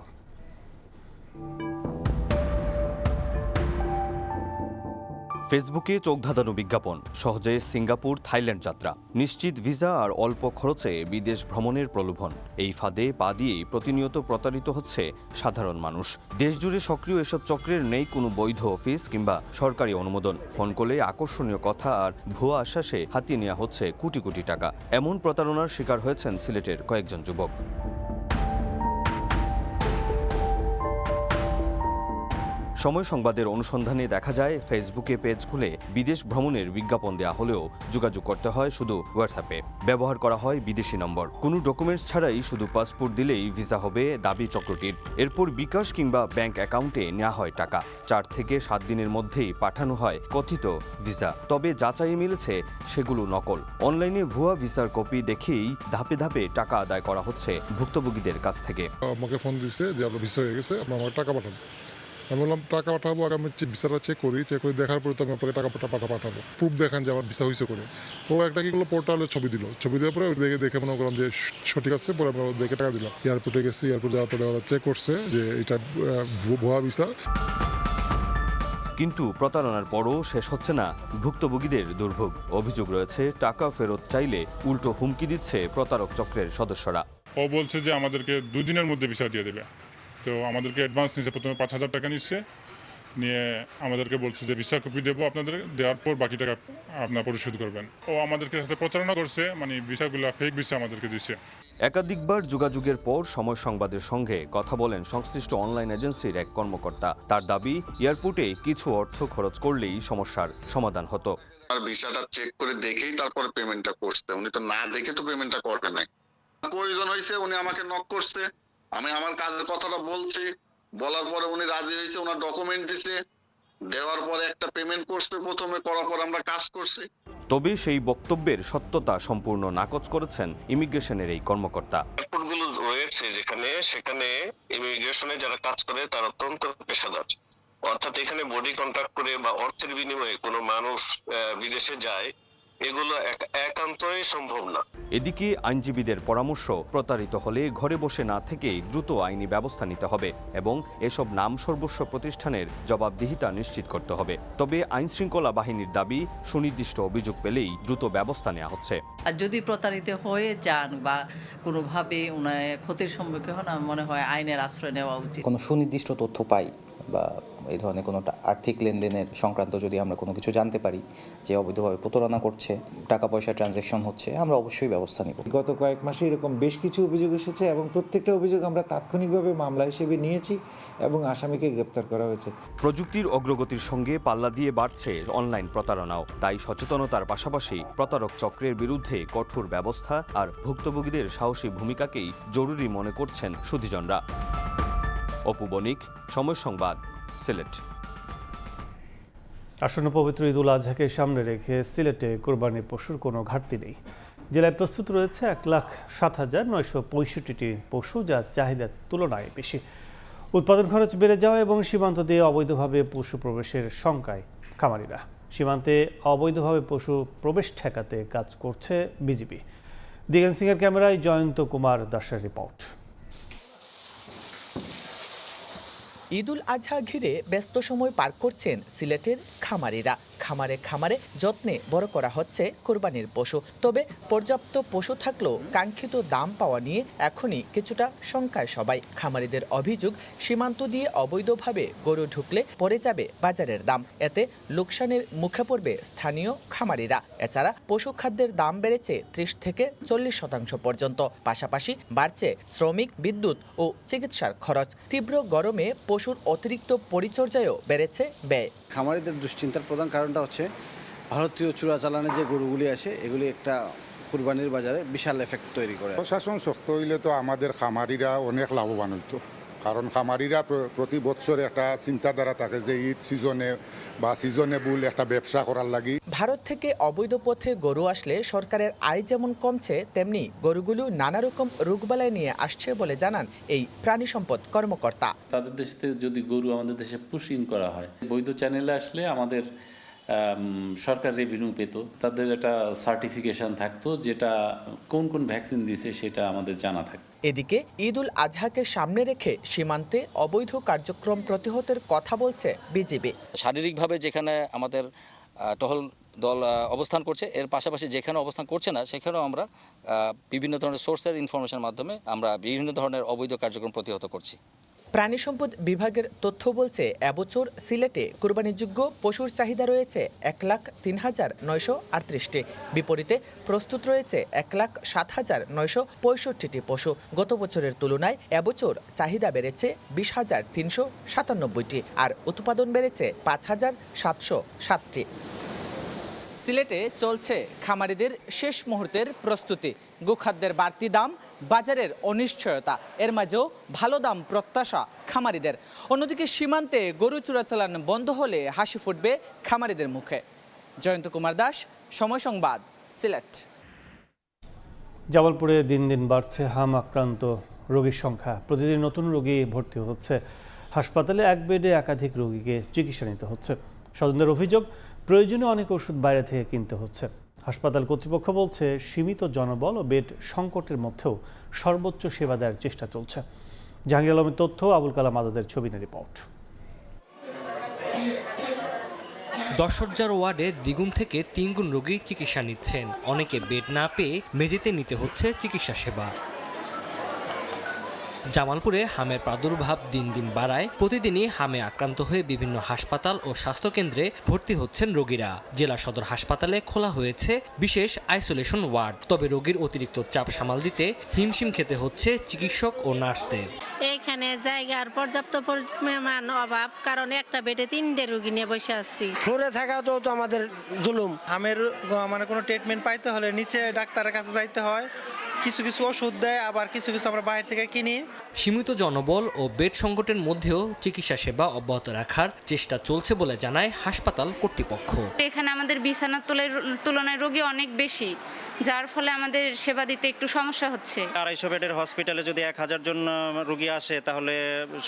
ফেসবুকে চোখধাঁধানো বিজ্ঞাপন, সহজে সিঙ্গাপুর, থাইল্যান্ড যাত্রা, নিশ্চিত ভিসা আর অল্প খরচে বিদেশ ভ্রমণের প্রলোভন। এই ফাঁদে পা দিয়েই প্রতিনিয়ত প্রতারিত হচ্ছে সাধারণ মানুষ। দেশজুড়ে সক্রিয় এসব চক্রের নেই কোনো বৈধ অফিস কিংবা সরকারি অনুমোদন। ফোন করলে আকর্ষণীয় কথা আর ভুয়া আশ্বাসে হাতিয়ে নেওয়া হচ্ছে কোটি কোটি টাকা। এমন প্রতারণার শিকার হয়েছেন সিলেটের কয়েকজন যুবক। সময় সংবাদের অনুসন্ধানে দেখা যায়, ফেসবুকে পেজ খুলে বিদেশ ভ্রমণের বিজ্ঞাপন দেওয়া হলেও যোগাযোগ করতে হয় শুধু হোয়াটসঅ্যাপে। ব্যবহার করা হয় বিদেশি নম্বর। কোনো ডকুমেন্টস ছাড়াই শুধু পাসপোর্ট দিলেই ভিসা হবে দাবি চক্রটির। এরপর বিকাশ কিংবা ব্যাংক অ্যাকাউন্টে নেওয়া হয় টাকা। 4 থেকে 7 দিনের মধ্যেই পাঠানো হয় কথিত ভিসা। তবে যাচাই মিলেছে সেগুলো নকল। অনলাইনে ভুয়া ভিসার কপি দেখেই ধাপে ধাপে টাকা আদায় করা হচ্ছে ভুক্তভোগীদের কাছ থেকে। আমাকে ফোন দিছে যে আপনার ভিসা হয়ে গেছে, আপনার টাকা পাঠান। আমি বললাম টাকা পাঠাবো, আর আমি ভিসাটা চেক করি দেখার পরে তো আমি আপনাকে টাকা পাঠাবো, প্রুফ দেখান যে আমার ভিসা হয়েছে করে। তো একটা কি করলো, পোর্টালে ছবি দেওয়ার পরে দেখে মনে করলাম যে সঠিক আছে, পরে আমরা দেখে টাকা দিলাম। এয়ারপোর্টে গেছি, এয়ারপোর্টে যাওয়ার পরে ওরা চেক করছে যে এটা ভুয়া ভিসা। কিন্তু প্রতারণার পরও শেষ হচ্ছে না ভুক্তভোগীদের দুর্ভোগ। অভিযোগ রয়েছে টাকা ফেরত চাইলে উল্টো হুমকি দিচ্ছে প্রতারক চক্রের সদস্যরা। ও বলছে যে আমাদেরকে 2 দিনের মধ্যে ভিসা দিয়ে দেবে। তো আমাদেরকে অ্যাডভান্স নিচ্ছে, প্রথমে 5,000 টাকা নিচ্ছে, নিয়ে আমাদেরকে বলছে যে ভিসা কপি দেবো আপনাদের, দেওয়ার পর বাকি টাকা আপনারা পরিশোধ করবেন। ও আমাদেরকে সাথে প্রতারণা করছে, মানে ভিসাগুলো ফেক ভিসা আমাদেরকে দিচ্ছে। একাধিকবার যোগাযোগের পর সময় সংবাদের সঙ্গে কথা বলেন সংশ্লিষ্ট অনলাইন এজেন্সির এক কর্মকর্তা। তার দাবি, এয়ারপোর্টে কিছু অর্থ খরচ করলেই সমস্যার সমাধান হতো। আর ভিসাটা চেক করে দেখেই তারপরে পেমেন্টটা করছে, উনি তো না দেখে তো পেমেন্টটা করে নাই। প্রয়োজন হয়েছে, উনি আমাকে নক করছে, আমি আমার কাজের কথাটা বলছি, বলার পরে উনি রাজি হয়েছে, ওনার ডকুমেন্ট দিছে, দেওয়ার পরে একটা পেমেন্ট করছে, প্রথমে করার পর আমরা কাজ করছি। তবে সেই বক্তব্যের সত্যতা সম্পূর্ণ নাকচ করেছেন ইমিগ্রেশনের এই কর্মকর্তা। এয়ারপোর্টগুলো রয়েছে সেখানে ইমিগ্রেশনে যারা কাজ করে তারা অত্যন্ত পেশাদার, অর্থাৎ এখানে বডি কন্ট্রাক্ট করে বা অর্থের বিনিময়ে কোনো মানুষ বিদেশে যায়, এগুলো একান্তই সম্ভব না। এদিকে আইনজীবীদের পরামর্শ, প্রতারিত হলে ঘরে বসে না থেকেই দ্রুত আইনি ব্যবস্থা নিতে হবে এবং এসব নাম সর্বস্ব প্রতিষ্ঠানের জবাবদিহিতা নিশ্চিত করতে হবে। তবে আইনশৃঙ্খলা বাহিনীর দাবি, সুনির্দিষ্ট অভিযোগ পেলেই দ্রুত ব্যবস্থা নেওয়া হচ্ছে। আর যদি প্রতারিত হয়ে যান বা কোনোভাবে ক্ষতির সম্মুখীন হন, আমার মনে হয় আইনের আশ্রয় নেওয়া উচিত। কোনো সুনির্দিষ্ট তথ্য পাই বা এই ধরনের কোনো আর্থিক লেনদেনের সংক্রান্ত যদি আমরা কোনো কিছু জানতে পারি যে অবৈধভাবে প্রতারণা করছে, টাকা পয়সা ট্রানজ্যাকশন হচ্ছে, আমরা অবশ্যই ব্যবস্থা নিব। গত কয়েক মাসে এরকম বেশ কিছু অভিযোগ এসেছে এবং প্রত্যেকটা অভিযোগ আমরা তাৎক্ষণিকভাবে মামলা হিসেবে নিয়েছি এবং আসামিকে গ্রেপ্তার করা হয়েছে। প্রযুক্তির অগ্রগতির সঙ্গে পাল্লা দিয়ে বাড়ছে অনলাইন প্রতারণাও। তাই সচেতনতার পাশাপাশি প্রতারক চক্রের বিরুদ্ধে কঠোর ব্যবস্থা আর ভুক্তভোগীদের সাহসী ভূমিকাকেই জরুরি মনে করছেন সুধীজনরা। অপু বণিক, সময় সংবাদ, সিলেট। আসন্ন পবিত্র ঈদ উল আজহাকে সামনে রেখে সিলেটে কোরবানির পশুর কোনো ঘাটতি নেই। জেলায় প্রস্তুত রয়েছে 1,07,965টি পশু, যা চাহিদার তুলনায় বেশি। উৎপাদন খরচ বেড়ে যাওয়া এবং সীমান্ত দিয়ে অবৈধভাবে পশু প্রবেশের শঙ্কায় খামারিরা। সীমান্তে অবৈধভাবে পশু প্রবেশ ঠেকাতে কাজ করছে বিজিবি। দিগেন সিংয়ের ক্যামেরায় জয়ন্ত কুমার দাসের রিপোর্ট। ঈদ উল আজহা ঘিরে ব্যস্ত সময় পার করছেন সিলেটের খামারিরা। খামারে খামারে যত্নে বড় করা হচ্ছে কোরবানির পশু। তবে পর্যাপ্ত পশু থাকলেও কাঙ্ক্ষিত দাম পাওয়া নিয়ে এখনই কিছুটা শঙ্কায় সবাই। খামারিদের অভিযোগ, সীমান্ত দিয়ে অবৈধভাবে গরু ঢুকলে পড়ে যাবে বাজারের দাম, এতে লোকসানের মুখে পড়বে স্থানীয় খামারিরা। এছাড়া পশু খাদ্যের দাম বেড়েছে 30 থেকে 40% পর্যন্ত। পাশাপাশি বাড়ছে শ্রমিক, বিদ্যুৎ ও চিকিৎসার খরচ। তীব্র গরমে পশুর অতিরিক্ত পরিচর্যায়ও বেড়েছে ব্যয়। খামারিদের দুশ্চিন্তার প্রধান কারণটা হচ্ছে ভারতীয় চোরাচালানের যে গরুগুলি আছে, এগুলি একটা কুরবানির বাজারে বিশাল এফেক্ট তৈরি করে। প্রশাসন শক্ত হইলে তো আমাদের খামারিরা অনেক লাভবান হইতো, কারণ খামারিরা প্রতি বছর একটা চিন্তাধারা থাকে যে ঈদ সিজনে বা সিজনেবল একটা ব্যবসা করার লাগি। ভারত থেকে অবৈধ পথে গরু আসলে সরকারের আয় যেমন কমছে, তেমনি গরুগুলো নানা রকম রোগবালাই নিয়ে আসছে বলে জানান এই প্রাণী সম্পদ কর্মকর্তা। তাদের দেশে যদি গরু আমাদের দেশে পুশ ইন করা হয়, বৈধ চ্যানেলে আসলে আমাদের সরকার রেভিনিউ পেত, তাদের একটা সার্টিফিকেশন থাকতো যেটা কোন কোন ভ্যাকসিন দিছে সেটা আমাদের জানা থাকতো। এদিকে ঈদ উল আজহাকে সামনে রেখে সীমান্তে অবৈধ কার্যক্রম প্রতিহতের কথা বলছে বিজিবি। শারীরিকভাবে যেখানে আমাদের টহল দল অবস্থান করছে, এর পাশাপাশি যেখানে অবস্থান করছে না সেখানেও আমরা বিভিন্ন ধরনের সোর্সের ইনফরমেশন মাধ্যমে আমরা বিভিন্ন ধরনের অবৈধ কার্যক্রম প্রতিহত করছি। প্রাণী সম্পদ বিভাগের তথ্য বলছে, এবছর সিলেটে কোরবানিযোগ্য পশুর চাহিদা রয়েছে 1,03,938টি। বিপরীতে প্রস্তুত রয়েছে 1,07,965টি পশু। গত বছরের তুলনায় এবছর চাহিদা বেড়েছে 20,397টি আর উৎপাদন বেড়েছে 5,707টি। সিলেটে চলছে খামারিদের শেষ মুহূর্তের প্রস্তুতি। গোখাদ্যের বাড়তি দাম, বাজারের অনিশ্চয়তা, এর মাঝেও ভালো দাম প্রত্যাশা খামারিদের। অন্যদিকে সীমান্তে গরু চোরাচালান বন্ধ হলে হাসি ফুটবে খামারিদের মুখে। জয়ন্ত কুমার দাস, সময় সংবাদ, সিলেট। জামালপুরে দিন দিন বাড়ছে হাম আক্রান্ত রোগীর সংখ্যা। প্রতিদিন নতুন রোগী ভর্তি হচ্ছে। হাসপাতালে এক বেডে একাধিক রোগীকে চিকিৎসা নিতে হচ্ছে। স্বজনদের অভিযোগ, প্রয়োজনে অনেক ওষুধ বাইরে থেকে কিনতে হচ্ছে। হাসপাতাল কর্তৃপক্ষ বলছে, সীমিত জনবল ও বেড সংকটের মধ্যেও সর্বোচ্চ সেবা দেওয়ার চেষ্টা চলছে। জাহাঙ্গীর আলমের তথ্য, আবুল কালাম আজাদের ছবি নিয়ে রিপোর্ট। 10 শয্যার ওয়ার্ডে দ্বিগুণ থেকে 3 গুণ রোগী চিকিৎসা নিচ্ছেন। অনেকে বেড না পেয়ে মেঝেতে নিতে হচ্ছে চিকিৎসা সেবা। জামালপুরে হামের প্রাদুর্ভাব দিন দিন বাড়ায়। প্রতিদিনই হামে আক্রান্ত হয়ে বিভিন্ন হাসপাতাল ও স্বাস্থ্যকেন্দ্রে ভর্তি হচ্ছেন রোগীরা। জেলা সদর হাসপাতালে খোলা হয়েছে বিশেষ আইসোলেশন ওয়ার্ড। তবে রোগীর অতিরিক্ত চাপ সামাল দিতে হিমশিম খেতে হচ্ছে চিকিৎসক ও নার্সদের। এইখানে জায়গার পর্যাপ্ত পরিমাণ অভাব, কারণ একটা বেডে 3টে রোগী নিয়ে বসে আছি। ফ্লোরে থাকা তো আমাদের জুলুম। হামের মানে কোনো ট্রিটমেন্ট পাইতে হলে নিচে ডাক্তারের কাছে যাইতে হয়। কিছু কিছু ওষুধ দেয়, আবার কিছু কিছু আমরা বাইরে থেকে কিনি। সীমিত জনবল ও বেড সংকটের মধ্যেও চিকিৎসা সেবা অব্যাহত রাখার চেষ্টা চলছে বলে জানায় হাসপাতাল কর্তৃপক্ষ। এখানে আমাদের বিছানার তুলনায় রোগী অনেক বেশি, যার ফলে আমাদের সেবা দিতে একটু সমস্যা হচ্ছে। 250 বেডের হসপিটালে যদি 1000 জন রোগী আসে, তাহলে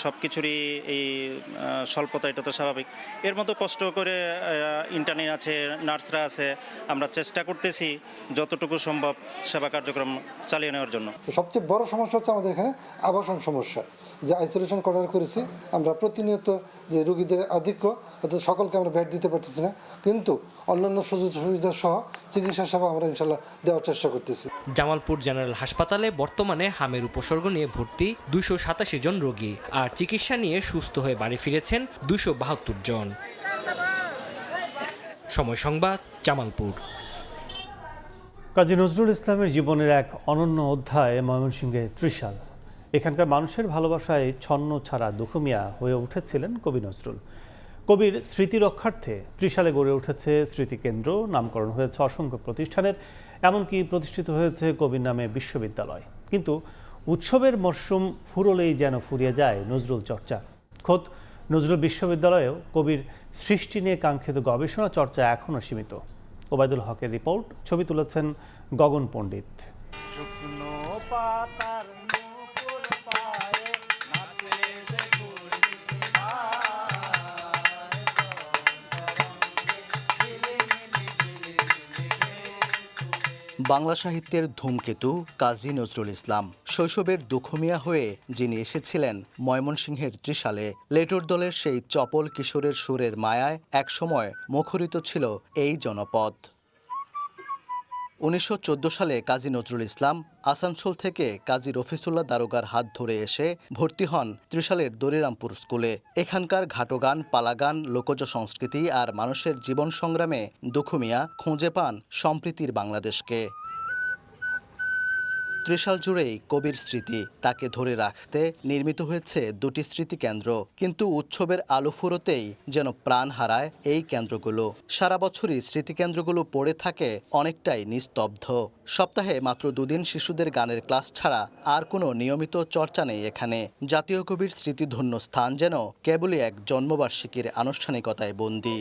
সবকিছুরই এই স্বল্পতা, এটা তো স্বাভাবিক। এর মতো কষ্ট করে ইন্টার্নি আছে, নার্সরা আছে, আমরা চেষ্টা করতেছি যতটুকু সম্ভব সেবা কার্যক্রম চালিয়ে নেওয়ার জন্য। সবচেয়ে বড় সমস্যা হচ্ছে আমাদের এখানে আবাসন সমস্যা। যে আইসোলেশন কর্নার করেছি আমরা, প্রতিনিয়ত যে রোগীদের আধিক্য, অর্থাৎ সকলকে আমরা বেড দিতে পারতেছি না, কিন্তু অন্যান্য সুযোগ সুবিধা সহ চিকিৎসা সেবা আমরা ইনশাল্লাহ দেওয়ার চেষ্টা করতেছি। জামালপুর জেনারেল হাসপাতালে বর্তমানে হামের উপসর্গ নিয়ে ভর্তি 287 জন রোগী, আর চিকিৎসা নিয়ে সুস্থ হয়ে বাড়ি ফিরেছেন 272 জন। সময় সংবাদ, জামালপুর। কাজী নজরুল ইসলামের জীবনের এক অনন্য অধ্যায় ময়মনসিংহে ত্রিশাল। এখানকার মানুষের ভালোবাসায় ছন্ন ছাড়া দুখুমিয়া হয়ে উঠেছিলেন কবি নজরুল। কবির স্মৃতি রক্ষার্থে ত্রিশালে গড়ে উঠেছে স্মৃতিকেন্দ্র, নামকরণ হয়েছে অসংখ্য প্রতিষ্ঠানের, এমনকি প্রতিষ্ঠিত হয়েছে কবির নামে বিশ্ববিদ্যালয়। কিন্তু উৎসবের মরশুম ফুরলেই যেন ফুরিয়ে যায় নজরুল চর্চা। খোদ নজরুল বিশ্ববিদ্যালয়েও কবির সৃষ্টি নিয়ে কাঙ্ক্ষিত গবেষণা চর্চা এখনও সীমিত। ওবায়দুল হকের রিপোর্ট, ছবি তুলেছেন গগন পণ্ডিত। বাংলা সাহিত্যের ধূমকেতু কাজী নজরুল ইসলাম শৈশবের দুখুমিয়া হয়ে যিনি এসেছিলেন ময়মনসিংহের ত্রিশালে। লেটুর দলের সেই চপল কিশোরের সুরের মায়ায় একসময় মুখরিত ছিল এই জনপদ। 1914 সালে কাজী নজরুল ইসলাম আসানসোল থেকে কাজী রফিসুল্লাহ দারোগার হাত ধরে এসে ভর্তি হন ত্রিশালের দরিরামপুর স্কুলে। এখানকার ঘাটগান, পালাগান, লোকজ সংস্কৃতি আর মানুষের জীবন সংগ্রামে দুখুমিয়া খুঁজে পান সম্প্রীতির বাংলাদেশকে। ত্রিশাল জুড়েই কবির স্মৃতি, তাকে ধরে রাখতে নির্মিত হয়েছে 2টি স্মৃতিকেন্দ্র। কিন্তু উৎসবের আলো ফুরোতেই যেন প্রাণ হারায় এই কেন্দ্রগুলো। সারা বছরই স্মৃতিকেন্দ্রগুলো পড়ে থাকে অনেকটাই নিস্তব্ধ। সপ্তাহে মাত্র 2 দিন শিশুদের গানের ক্লাস ছাড়া আর কোনো নিয়মিত চর্চা নেই এখানে। জাতীয় কবির স্মৃতিধন্য স্থান যেন কেবলই এক জন্মবার্ষিকীর আনুষ্ঠানিকতায় বন্দী।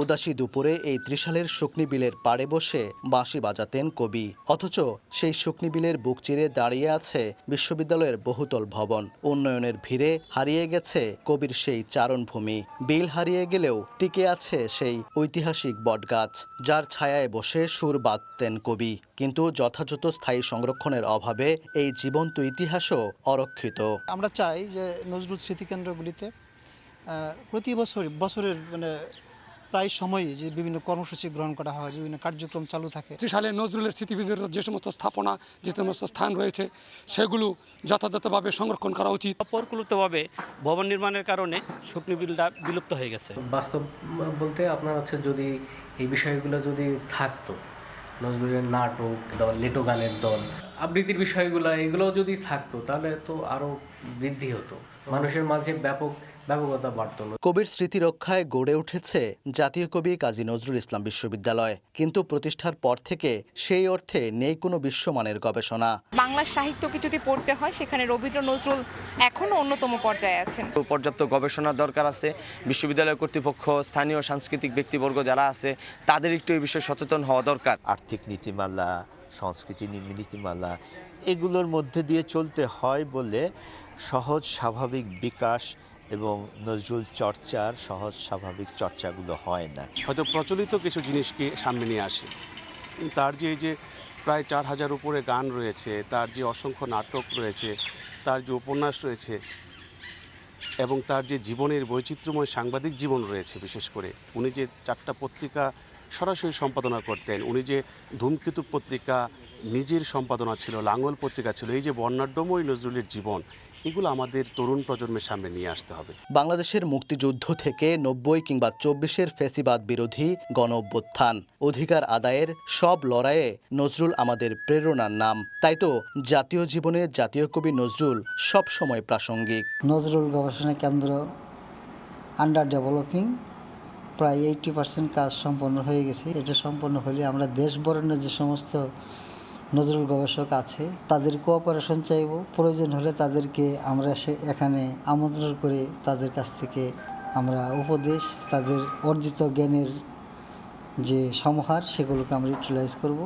উদাসী দুপুরে এই ত্রিশালের শুকনি বিলের পাড়ে বসে বাঁশি বাজাতেন কবি, অথচ সেই শুকনি বিলের বুক চিরে দাঁড়িয়ে আছে বিশ্ববিদ্যালয়ের বহুতল ভবন। উন্নয়নের ভিড়ে হারিয়ে গেছে কবির সেই চারণভূমি। বিল হারিয়ে গেলেও টিকে আছে সেই ঐতিহাসিক বটগাছ, যার ছায়ায় বসে সুর বাঁধতেন কবি। কিন্তু যথাযথ স্থায়ী সংরক্ষণের অভাবে এই জীবন্ত ইতিহাসও অরক্ষিত। আমরা চাই যে নজরুল স্মৃতিকেন্দ্রগুলিতে প্রতি বছরের প্রায় সময়ই যে বিভিন্ন কর্মসূচি গ্রহণ করা হয়, বিভিন্ন কার্যক্রম চালু থাকে। ত্রিশালে নজরুলের স্মৃতিবিদের যে সমস্ত স্থাপনা, যে সমস্ত স্থান রয়েছে, সেগুলো যথাযথভাবে সংরক্ষণ করা উচিত। অপরিকল্পিতভাবে ভবন নির্মাণের কারণে শুকনি বিলটা বিলুপ্ত হয়ে গেছে। বাস্তব বলতে আপনার হচ্ছে যদি এই বিষয়গুলো যদি থাকতো, নজরুলের নাটক দল, লেটো গানের দল, আবৃত্তির বিষয়গুলো, এগুলো যদি থাকতো, তাহলে তো আরও বৃদ্ধি হতো, মানুষের মাঝে ব্যাপকতা বাড়ত। কবির স্মৃতি রক্ষায় গড়ে উঠেছে জাতীয় কবি কাজী নজরুল ইসলাম বিশ্ববিদ্যালয়, কিন্তু প্রতিষ্ঠার পর থেকে সেই অর্থে নেই কোনো বিশ্বমানের গবেষণা। বাংলা সাহিত্যকে যদি পড়তে হয়, সেখানে রবীন্দ্র নজরুল এখনো অন্যতম পর্যায়ে আছেন। পর্যাপ্ত গবেষণার দরকার আছে। বিশ্ববিদ্যালয় কর্তৃপক্ষ, স্থানীয় সাংস্কৃতিক ব্যক্তিবর্গ যারা আছে, তাদের একটু এই বিষয়ে সচেতন হওয়া দরকার। আর্থিক নীতিমালা, সংস্কৃতি নীতিমালা, এগুলোর মধ্যে দিয়ে চলতে হয় বলে সহজ স্বাভাবিক বিকাশ এবং নজরুল চর্চার সহজ স্বাভাবিক চর্চাগুলো হয় না। হয়তো প্রচলিত কিছু জিনিসকে সামনে নিয়ে আসে, তার যে এই যে প্রায় 4000 উপরে গান রয়েছে, তার যে অসংখ্য নাটক রয়েছে, তার যে উপন্যাস রয়েছে এবং তার যে জীবনের বৈচিত্র্যময় সাংবাদিক জীবন রয়েছে, বিশেষ করে উনি যে 4টা পত্রিকা সরাসরি সম্পাদনা করতেন, উনি যে ধূমকেতু পত্রিকা নিজের সম্পাদনা ছিল, লাঙ্গল পত্রিকা ছিল, এই যে বর্ণাঢ্যময় নজরুলের জীবন, এগুলো আমাদের তরুণ প্রজন্মের সামনে নিয়ে আসতে হবে। বাংলাদেশের মুক্তিযুদ্ধ থেকে 90 কিংবা 24-এর ফ্যাসিবাদ বিরোধী গণ অভ্যুত্থান, অধিকার আদায়ের সব লড়াইয়ে নজরুল আমাদের প্রেরণার নাম। তাই তো জাতীয় জীবনে জাতীয় কবি নজরুল সব সময় প্রাসঙ্গিক। নজরুল গবেষণা কেন্দ্র আন্ডার ডেভেলপিং, প্রায় 80% কাজ সম্পন্ন হয়ে গেছে। এটা সম্পন্ন হলে আমরা দেশ বরণের যে সমস্ত নজরুল গবেষক আছে তাদের কোঅপারেশন চাইব। প্রয়োজন হলে তাদেরকে আমরা এখানে আমন্ত্রণ করে তাদের কাছ থেকে আমরা উপদেশ, তাদের অর্জিত জ্ঞানের যে সমাহার সেগুলোকে আমরা ইউটিলাইজ করব।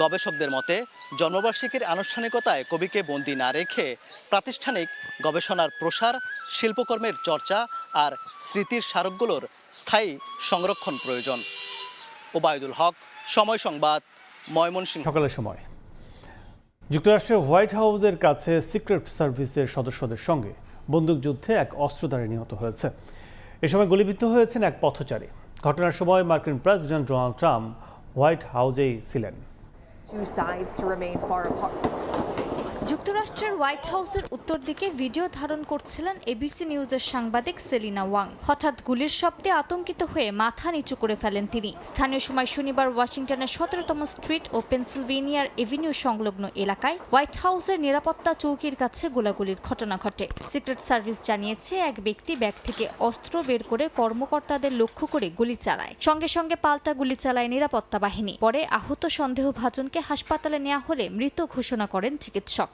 গবেষকদের মতে জন্মবার্ষিকীর আনুষ্ঠানিকতায় কবিকে বন্দী না রেখে প্রাতিষ্ঠানিক গবেষণার প্রসার, শিল্পকর্মের চর্চা আর স্মৃতির স্মারকগুলোর স্থায়ী সংরক্ষণ প্রয়োজন। ওবায়দুল হক, সময় সংবাদ, ময়মনসিংহ। সকালের সময় যুক্তরাষ্ট্রের হোয়াইট হাউসের কাছে সিক্রেট সার্ভিসের সদস্যদের সঙ্গে বন্দুকযুদ্ধে এক অস্ত্রধারী নিহত হয়েছে। এ সময় গুলিবিদ্ধ হয়েছেন এক পথচারী। ঘটনার সময় মার্কিন প্রেসিডেন্ট ডোনাল্ড ট্রাম্প হোয়াইট হাউসেই ছিলেন। যুক্তরাষ্ট্রের হোয়াইট হাউসের উত্তর দিকে ভিডিও ধারণ করছিলেন এবিসি নিউজের সাংবাদিক সেলিনা ওয়াং। হঠাৎ গুলির শব্দে আতঙ্কিত হয়ে মাথা নিচু করে ফেলেন তিনি। স্থানীয় সময় শনিবার ওয়াশিংটনের 17তম স্ট্রিট ও পেনসিলভেনিয়ার এভিনিউ সংলগ্ন এলাকায় হোয়াইট হাউসের নিরাপত্তা চৌকির কাছে গোলাগুলির ঘটনা ঘটে। সিক্রেট সার্ভিস জানিয়েছে এক ব্যক্তি ব্যাগ থেকে অস্ত্র বের করে কর্মকর্তাদের লক্ষ্য করে গুলি চালায়। সঙ্গে সঙ্গে পাল্টা গুলি চালায় নিরাপত্তা বাহিনী। পরে আহত সন্দেহভাজনকে হাসপাতালে নেওয়া হলে মৃত ঘোষণা করেন চিকিৎসক।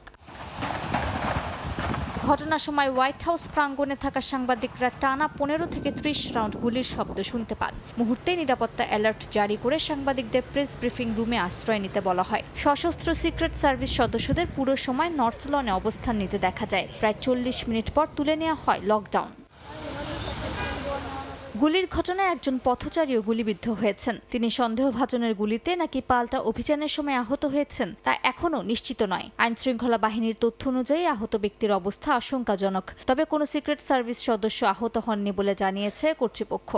ঘটনার সময় হোয়াইট হাউস প্রাঙ্গণে থাকা সাংবাদিকরা টানা 15 থেকে 30 রাউন্ড গুলির শব্দ শুনতে পান। মুহূর্তে নিরাপত্তা অ্যালার্ট জারি করে সাংবাদিকদের প্রেস ব্রিফিং রুমে আশ্রয় নিতে বলা হয়। সশস্ত্র সিক্রেট সার্ভিস সদস্যদের পুরো সময় নর্থ লনে অবস্থান নিতে দেখা যায়। প্রায় 40 মিনিট পর তুলে নেওয়া হয় লকডাউন। গুলির ঘটনায় একজন পথচারীও গুলিবিদ্ধ হয়েছেন। তিনি সন্দেহভাজনের গুলিতে নাকি পাল্টা অভিযানের সময় আহত হয়েছেন তা এখনও নিশ্চিত নয়। আইনশৃঙ্খলা বাহিনীর তথ্য অনুযায়ী আহত ব্যক্তির অবস্থা আশঙ্কাজনক। তবে কোনো সিক্রেট সার্ভিস সদস্য আহত হননি বলে জানিয়েছে কর্তৃপক্ষ।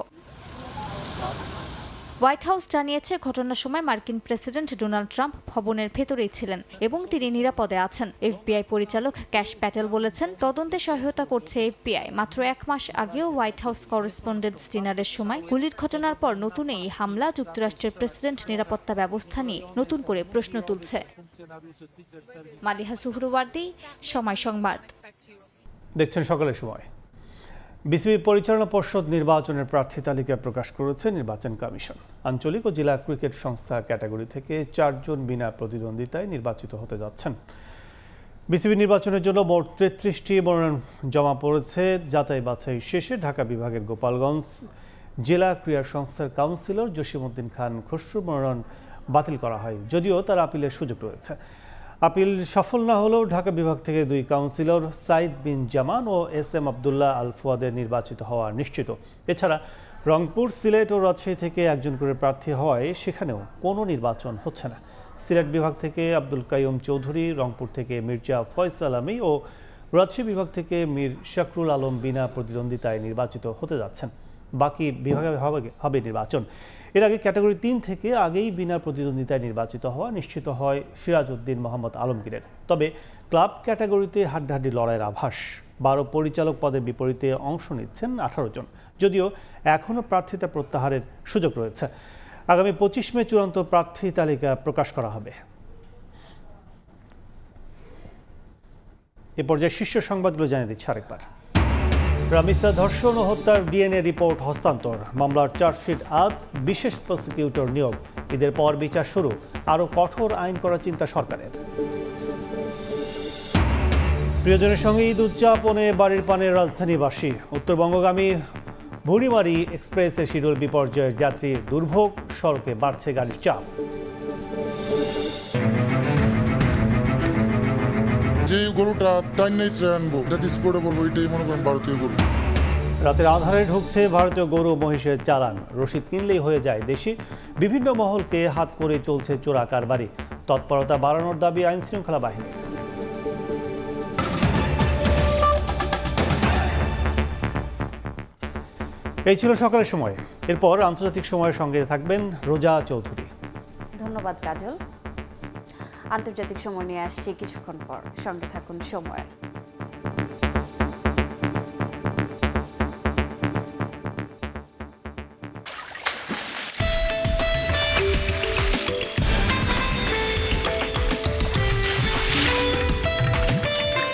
হোয়াইট হাউস জানিয়েছে ঘটনার সময় মার্কিন প্রেসিডেন্ট ডোনাল্ড ট্রাম্প ভবনের ভেতরেই ছিলেন এবং তিনি নিরাপদে আছেন। এফবিআই পরিচালক ক্যাশ প্যাটেল বলেছেন, তদন্তে সহায়তা করছে এফবিআই। মাত্র 1 মাস আগেও হোয়াইট হাউস করেসপন্ডেন্টস ডিনারের সময় গুলির ঘটনার পর নতুন এই হামলা যুক্তরাষ্ট্রের প্রেসিডেন্ট নিরাপত্তা ব্যবস্থা নিয়ে নতুন করে প্রশ্ন তুলছে। মালিহা সুহরওয়ার্দী, সময় সংবাদ। দেখছেন সকালের সময়। বিসিবি পরিচালনা পর্ষদ নির্বাচনের প্রার্থী তালিকা প্রকাশ করেছে নির্বাচন কমিশন। আঞ্চলিক ও জেলা ক্রিকেট সংস্থা ক্যাটাগরি থেকে 4 জন বিনা প্রতিদ্বন্দ্বিতায় নির্বাচিত হতে যাচ্ছেন। বিসিবি নির্বাচনের জন্য মোট 33টি মনোনয়ন জমা পড়েছে। যাচাই বাছাই শেষে ঢাকা বিভাগের গোপালগঞ্জ জেলা ক্রীড়া সংস্থার কাউন্সিলর জসিমউদ্দিন খান খসরুর মনোনয়ন বাতিল করা হয়, যদিও তার আপিলের সুযোগ রয়েছে। আপিল সফল না হলেও ঢাকা বিভাগ থেকে 2 কাউন্সিলর সাইদ বিন জামান ও এস.এম. আবদুল্লাহ আল ফুয়াদের নির্বাচিত হওয়া নিশ্চিত। এছাড়া রংপুর, সিলেট ও রাজশাহী থেকে 1 জন করে প্রার্থী হওয়ায় সেখানেও কোনো নির্বাচন হচ্ছে না। সিলেট বিভাগ থেকে আব্দুল কাইয়ুম চৌধুরী, রংপুর থেকে মির্জা ফয়সাল আলী ও রাজশাহী বিভাগ থেকে মীর শাকরুল আলম বিনা প্রতিদ্বন্দ্বিতায় নির্বাচিত হতে যাচ্ছেন। বাকি বিভাগে হবে নির্বাচন। এর আগে ক্যাটাগরি 3 থেকে আগেই বিনা প্রতিদ্বন্দ্বিতায় নির্বাচিত হওয়া নিশ্চিত হয় সিরাজউদ্দিন মোহাম্মদ আলমগীরের। তবে ক্লাব ক্যাটাগরিতে হাড্ডাহাড্ডি লড়াইয়ের আভাস। 12 পরিচালক পদের বিপরীতে অংশ নিচ্ছেন 18 জন, যদিও এখনও প্রার্থিতা প্রত্যাহারের সুযোগ রয়েছে। আগামী 25 মে চূড়ান্ত প্রার্থী তালিকা প্রকাশ করা হবে। এ পর্যায়ে শীর্ষ সংবাদগুলো জানিয়ে দিচ্ছে আরেকবার। রামিসা ধর্ষণ ও হত্যার ডিএনএ রিপোর্ট হস্তান্তর। মামলার চার্জশিট আজ। বিশেষ প্রসিকিউটর নিয়োগ। ঈদের পর বিচার শুরু। আরও কঠোর আইন করার চিন্তা সরকারের। প্রিয়জনের সঙ্গে ঈদ উদযাপনে বাড়ির পানের রাজধানীবাসী। উত্তরবঙ্গগামী বুড়িমারি এক্সপ্রেসের শিডিউল বিপর্যয়ের যাত্রী দুর্ভোগ। সড়কে বাড়ছে গাড়ির চাপ। যে গরুটা টাইনা ইসরা আনবো এটা স্পোর্টে বলবো এটাই মনে করেন ভারতীয় গরু। রাতের আধারে ঢুকছে ভারতীয় গরু মহিষের চালান, রসিদ কিনলেই হয়ে যায় দেশি। বিভিন্ন মহলকে হাত করে চলছে চোরা কারবারি, তৎপরতা বাড়ানোর দাবি আইন শৃঙ্খলা বাহিনীর। এই ছিল সকালের সময়। এরপর আন্তর্জাতিক সময়ের সঙ্গে থাকবেন রোজা চৌধুরী। ধন্যবাদ কাজল। আন্তর্জাতিক সময় নিয়ে আসছি কিছুক্ষণ পর, সঙ্গে থাকুন সময়ের।